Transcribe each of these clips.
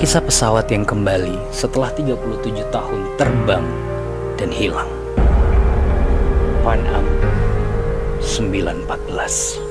Kisah pesawat yang kembali setelah 37 tahun terbang dan hilang. Pan Am 914.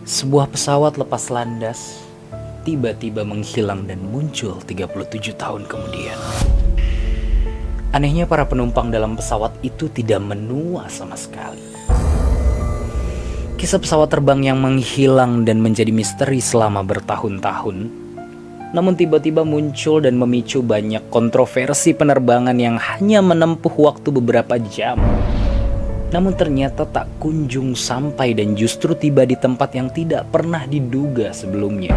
Sebuah pesawat lepas landas tiba-tiba menghilang dan muncul 37 tahun kemudian. Anehnya para penumpang dalam pesawat itu tidak menua sama sekali. Kisah pesawat terbang yang menghilang dan menjadi misteri selama bertahun-tahun, namun tiba-tiba muncul dan memicu banyak kontroversi penerbangan yang hanya menempuh waktu beberapa jam. Namun ternyata tak kunjung sampai dan justru tiba di tempat yang tidak pernah diduga sebelumnya.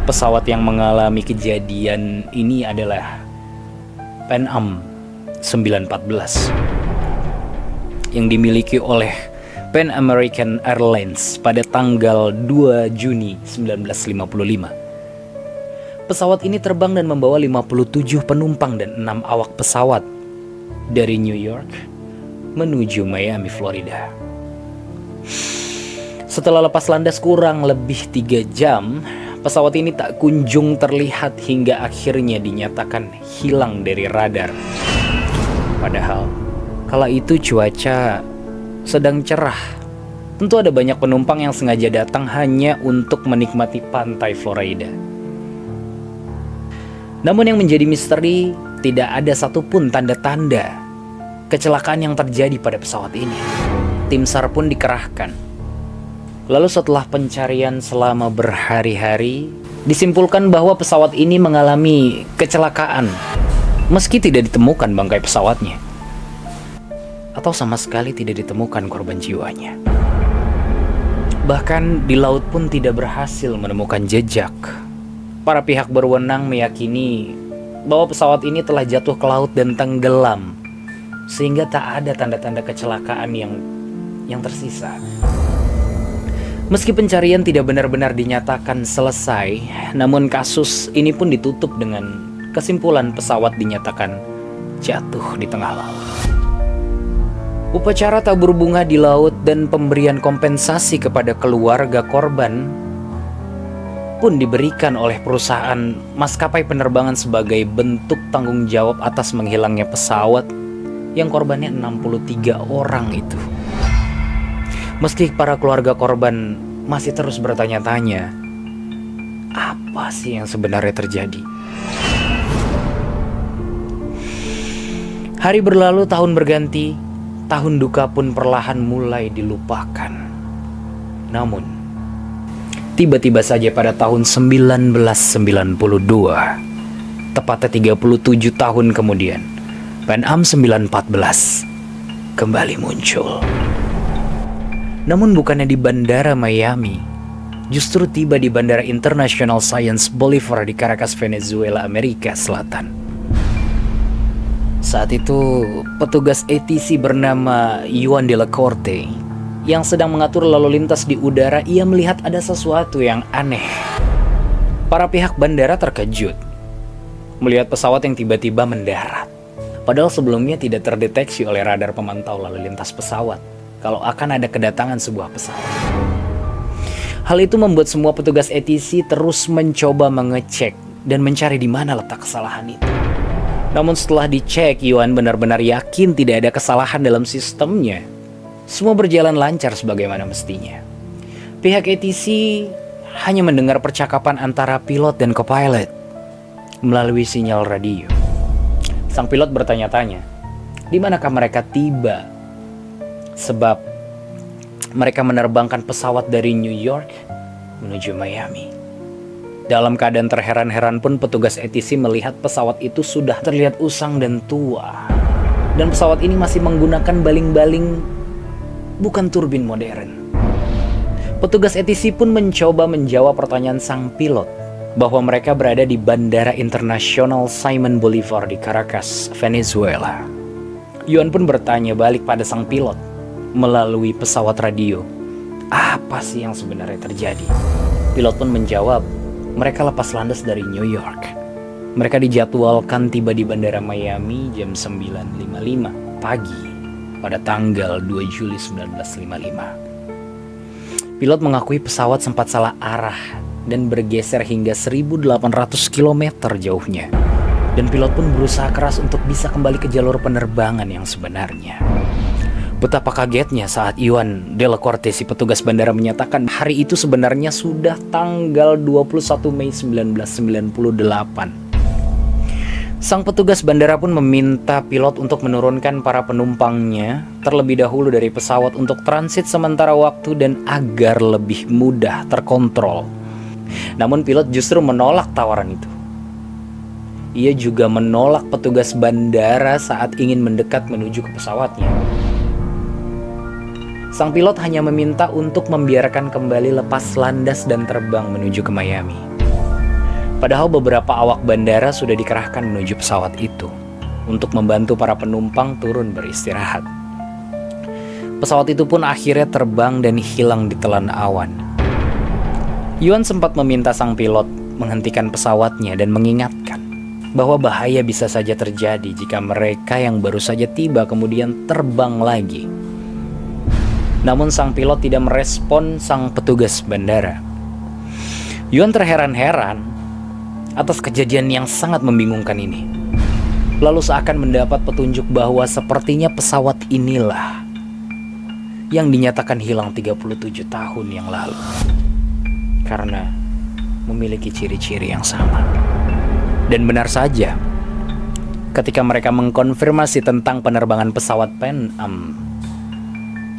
Pesawat yang mengalami kejadian ini adalah Pan Am 914 yang dimiliki oleh Pan American Airlines pada tanggal 2 Juni 1955. Pesawat ini terbang dan membawa 57 penumpang dan 6 awak pesawat dari New York menuju Miami, Florida. Setelah lepas landas kurang lebih 3 jam, pesawat ini tak kunjung terlihat hingga akhirnya dinyatakan hilang dari radar. Padahal kala itu cuaca sedang cerah. Tentu ada banyak penumpang yang sengaja datang hanya untuk menikmati pantai Florida. Namun yang menjadi misteri, tidak ada satupun tanda-tanda kecelakaan yang terjadi pada pesawat ini. Tim SAR pun dikerahkan. Lalu setelah pencarian selama berhari-hari, disimpulkan bahwa pesawat ini mengalami kecelakaan meski tidak ditemukan bangkai pesawatnya, atau sama sekali tidak ditemukan korban jiwanya. Bahkan di laut pun tidak berhasil menemukan jejak. Para pihak berwenang meyakini bahwa pesawat ini telah jatuh ke laut dan tenggelam, sehingga tak ada tanda-tanda kecelakaan yang tersisa. Meski pencarian tidak benar-benar dinyatakan selesai, namun kasus ini pun ditutup dengan kesimpulan pesawat dinyatakan jatuh di tengah laut. Upacara tabur bunga di laut dan pemberian kompensasi kepada keluarga korban pun diberikan oleh perusahaan maskapai penerbangan sebagai bentuk tanggung jawab atas menghilangnya pesawat yang korbannya 63 orang itu. Meski para keluarga korban masih terus bertanya-tanya, apa sih yang sebenarnya terjadi? Hari berlalu, tahun berganti, tahun duka pun perlahan mulai dilupakan. Namun, tiba-tiba saja pada tahun 1992, tepatnya 37 tahun kemudian, Pan Am 914 kembali muncul. Namun bukannya di Bandara Miami, justru tiba di Bandara International Science Bolivar di Caracas, Venezuela, Amerika Selatan. Saat itu, petugas ATC bernama Juan de la Corte yang sedang mengatur lalu lintas di udara, ia melihat ada sesuatu yang aneh. Para pihak bandara terkejut melihat pesawat yang tiba-tiba mendarat. Padahal sebelumnya tidak terdeteksi oleh radar pemantau lalu lintas pesawat kalau akan ada kedatangan sebuah pesawat. Hal itu membuat semua petugas ATC terus mencoba mengecek dan mencari di mana letak kesalahan itu. Namun setelah dicek, Yuan benar-benar yakin tidak ada kesalahan dalam sistemnya. Semua berjalan lancar sebagaimana mestinya. Pihak ATC hanya mendengar percakapan antara pilot dan co-pilot melalui sinyal radio. Sang pilot bertanya-tanya, di manakah mereka tiba? Sebab mereka menerbangkan pesawat dari New York menuju Miami. Dalam keadaan terheran-heran pun petugas ATC melihat pesawat itu sudah terlihat usang dan tua. Dan pesawat ini masih menggunakan baling-baling, bukan turbin modern. Petugas ATC pun mencoba menjawab pertanyaan sang pilot bahwa mereka berada di Bandara Internasional Simon Bolivar di Caracas, Venezuela. Yuan pun bertanya balik pada sang pilot melalui pesawat radio, apa sih yang sebenarnya terjadi? Pilot pun menjawab, mereka lepas landas dari New York. Mereka dijadwalkan tiba di Bandara Miami jam 9.55 pagi pada tanggal 2 Juli 1955. Pilot mengakui pesawat sempat salah arah dan bergeser hingga 1.800 km jauhnya. Dan pilot pun berusaha keras untuk bisa kembali ke jalur penerbangan yang sebenarnya. Betapa kagetnya saat Iwan de la Corte, si petugas bandara, menyatakan hari itu sebenarnya sudah tanggal 21 Mei 1998. Sang petugas bandara pun meminta pilot untuk menurunkan para penumpangnya terlebih dahulu dari pesawat untuk transit sementara waktu dan agar lebih mudah terkontrol. Namun pilot justru menolak tawaran itu. Ia juga menolak petugas bandara saat ingin mendekat menuju ke pesawatnya. Sang pilot hanya meminta untuk membiarkan kembali lepas landas dan terbang menuju ke Miami. Padahal beberapa awak bandara sudah dikerahkan menuju pesawat itu untuk membantu para penumpang turun beristirahat. Pesawat itu pun akhirnya terbang dan hilang di telan awan. Yuan sempat meminta sang pilot menghentikan pesawatnya dan mengingatkan bahwa bahaya bisa saja terjadi jika mereka yang baru saja tiba kemudian terbang lagi. Namun sang pilot tidak merespon sang petugas bandara. Yuan terheran-heran atas kejadian yang sangat membingungkan ini. Lalu seakan mendapat petunjuk bahwa sepertinya pesawat inilah yang dinyatakan hilang 37 tahun yang lalu. Karena memiliki ciri-ciri yang sama. Dan benar saja, ketika mereka mengkonfirmasi tentang penerbangan pesawat Pan Am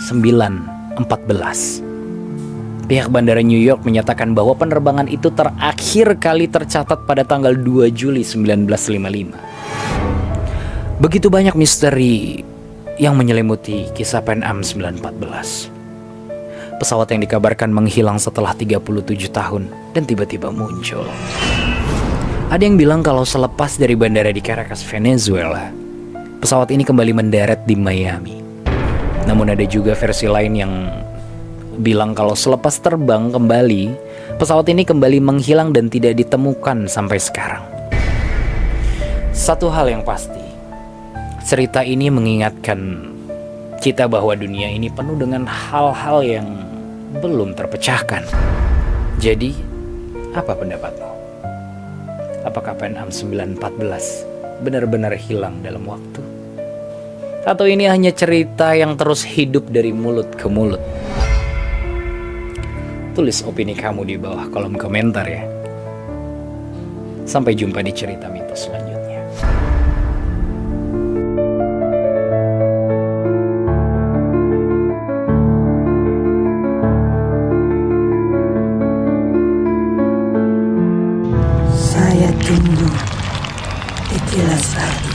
914, pihak Bandara New York menyatakan bahwa penerbangan itu terakhir kali tercatat pada tanggal 2 Juli 1955. Begitu banyak misteri yang menyelimuti kisah Pan Am 914. Pesawat yang dikabarkan menghilang setelah 37 tahun dan tiba-tiba muncul. Ada yang bilang kalau selepas dari bandara di Caracas, Venezuela, pesawat ini kembali mendarat di Miami. Namun ada juga versi lain yang bilang kalau selepas terbang kembali, pesawat ini kembali menghilang dan tidak ditemukan sampai sekarang. Satu hal yang pasti, cerita ini mengingatkan kita bahwa dunia ini penuh dengan hal-hal yang belum terpecahkan. Jadi, apa pendapatmu? Apakah Pan Am 914 benar-benar hilang dalam waktu? Atau ini hanya cerita yang terus hidup dari mulut ke mulut? Tulis opini kamu di bawah kolom komentar ya. Sampai jumpa di cerita mitos selanjutnya. Saya tunggu di Kilas Tadi.